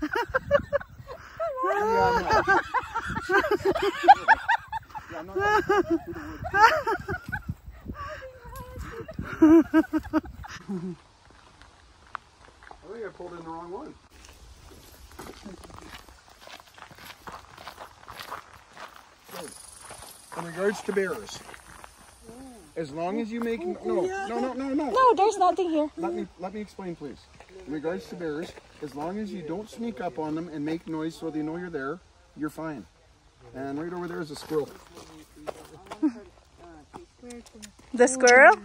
I think I pulled in the wrong one. In regards to bears, as long as you make No, there's nothing here. let me explain, please. In regards to bears, as long as you don't sneak up on them and make noise so they know you're there, you're fine. And right over there is a squirrel. The squirrel?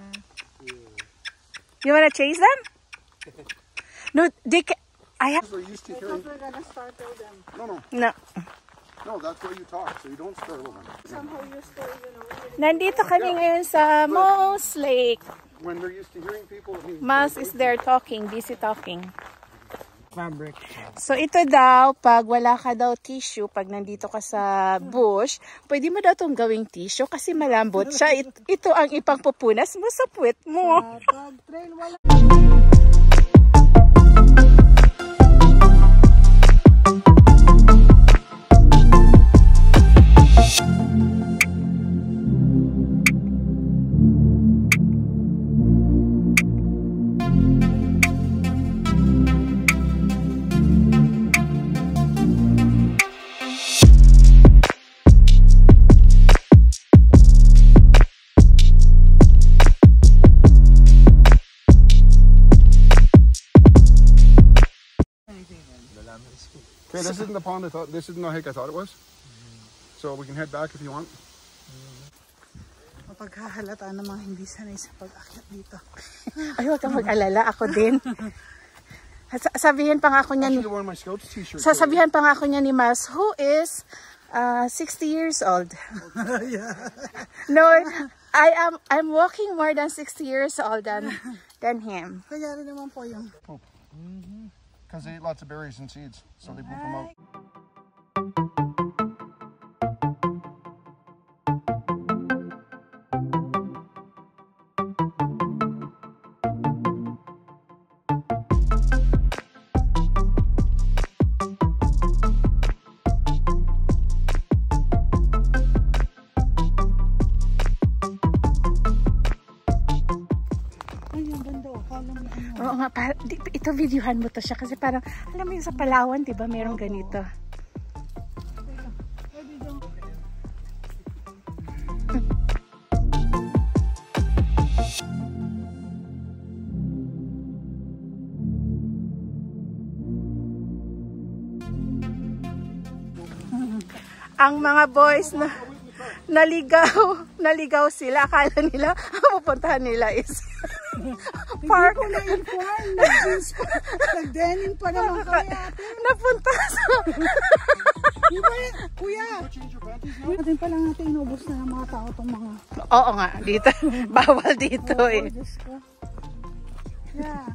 You want to chase them? No, they can. I have. We're used to hearing. We're gonna startle them. No. No, that's why you talk, so you don't startle them. Somehow you still, Nandito kami ngayon sa Moss Lake. When they're used to hearing people, it means Mas is there talking, busy talking. Fabric. So ito daw, pag wala ka daw tissue, pag nandito ka sa bush, pwede mo daw itong gawing tissue kasi malambot siya. Ito ang ipangpupunas mo sa puwet mo. pag trail wala. Okay, this isn't the pond I thought. This isn't the hike I thought it was. So we can head back if you want. Mapaghahalata namang hindi sanay sa pag-akyat dito. Ay, huwag kang mag-alala. Ako din. Sabihin pa nga ako niya ni... Sasabihan pa nga ako niya ni Mas, who is 60 years old. Yeah. No, I'm walking more than 60 years old than him. Kaya rin naman po yung... Because they eat lots of berries and seeds, so they poop them out. Oo nga, ito videohan mo to siya kasi parang, alam mo yung sa Palawan, diba, merong ganito. Ang mga boys na naligaw sila, akala nila ang pupuntahan nila is park. Hindi ko na-inform. Nag-denim pa naman kami ate. Napunta sa... Diba, kuya? Natin pa lang natin inubos na ng mga tao itong mga... Oo nga, dito. Bawal dito eh. Diyos ko. Yeah.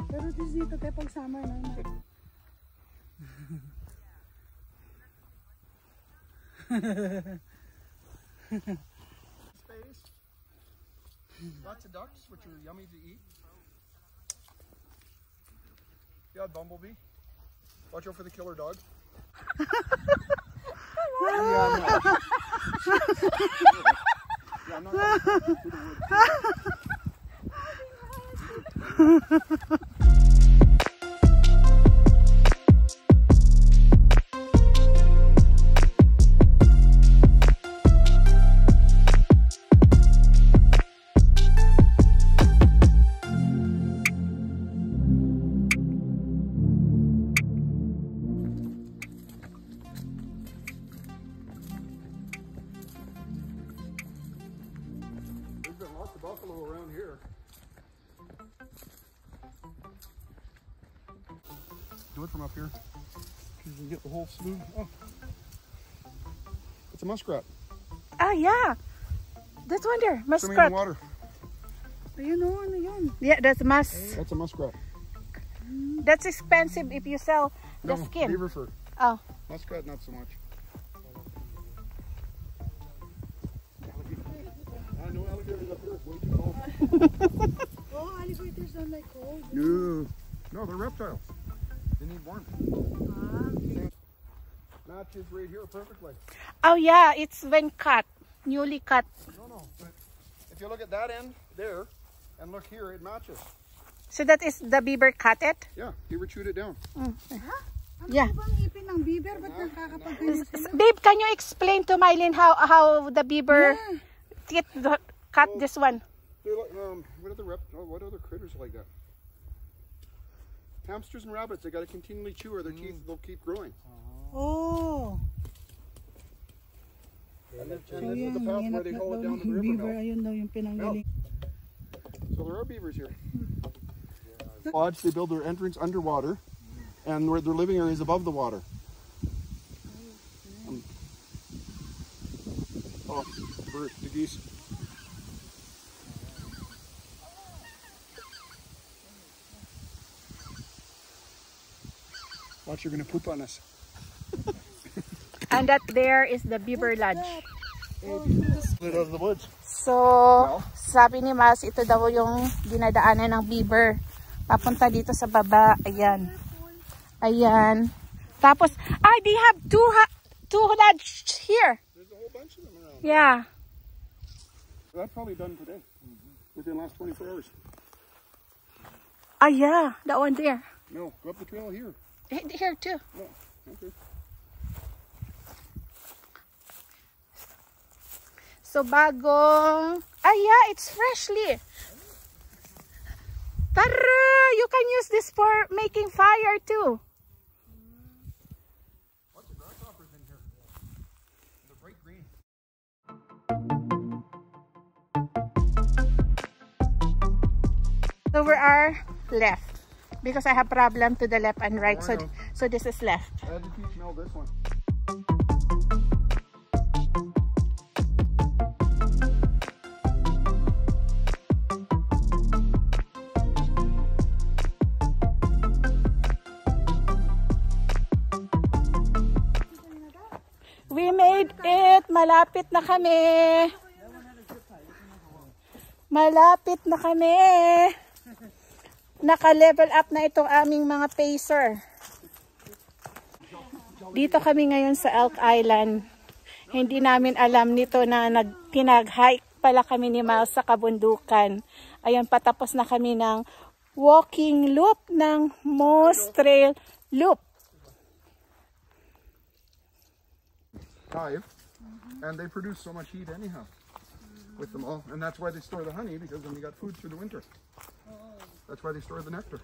Pero dito tayo pag summer na. Space. Lots of ducks, which are yummy to eat. Yeah, bumblebee. Watch out for the killer dog. I'm not buffalo around here. Do it from up here. You can get the whole smooth. Oh, it's a muskrat. Ah, yeah. That's one there. Swimming in Muskrat. the water. Ayun o, ano yun? Yeah, that's That's a muskrat. That's expensive if you sell the No, skin. beaver fur. Oh. Muskrat, not so much. I know alligators up here. It's way too cold. Oh, alligators don't like cold. No, they're reptiles. They need warmth. Matches right here perfectly. Oh yeah, it's when cut, newly cut. No, but if you look at that end there and look here, it matches. So that is the beaver cut it? Yeah, beaver chewed it down. Ano Yeah. ba bang ipin ng beaver? Ba't nakakapagkanya sila? Babe, can you explain to Mylene how the beaver cut this one? They're like, what other critters like that? Hamsters and rabbits, they got to continually chew or their teeth will keep growing. Oh. And this So is yan, the path where hinat they na haul daw it down to the ng river beaver. now. Ayun daw yung pinanggaling. So there are beavers here. Lodge, they build their entrance underwater, and their living area is above the water. Oh, the geese. Watch, you're gonna poop on us. And that there is the beaver lodge. Out of the woods. So, sabi ni Mas, ito daw yung dinadaanan ng beaver. Papunta dito sa baba. Ayan. Ayan. Tapos, they have two lodge here. There's a whole bunch of them around. Yeah. That's probably done today, within the last 24 hours. Yeah, that one there. No, go up the trail here. Here too. No, okay. So bagong, yeah, it's freshly. Tara, you can use this for making fire too. Lots of grasshoppers in here. They're bright green. So we are left because I have problem to the left and right. So this is left. I had to smell this one. We made it! Malapit na kami! Malapit na kami! Naka-level up na itong aming mga pacer. Dito kami ngayon sa Elk Island. Hindi namin alam nito na pinag-hike pala kami ni Miles sa kabundukan. Ayun, patapos na kami ng walking loop ng Moose Trail Loop. Hive, and they produce so much heat anyhow with them all, and that's why they store the honey, because then you got food through the winter. That's why they store the nectar.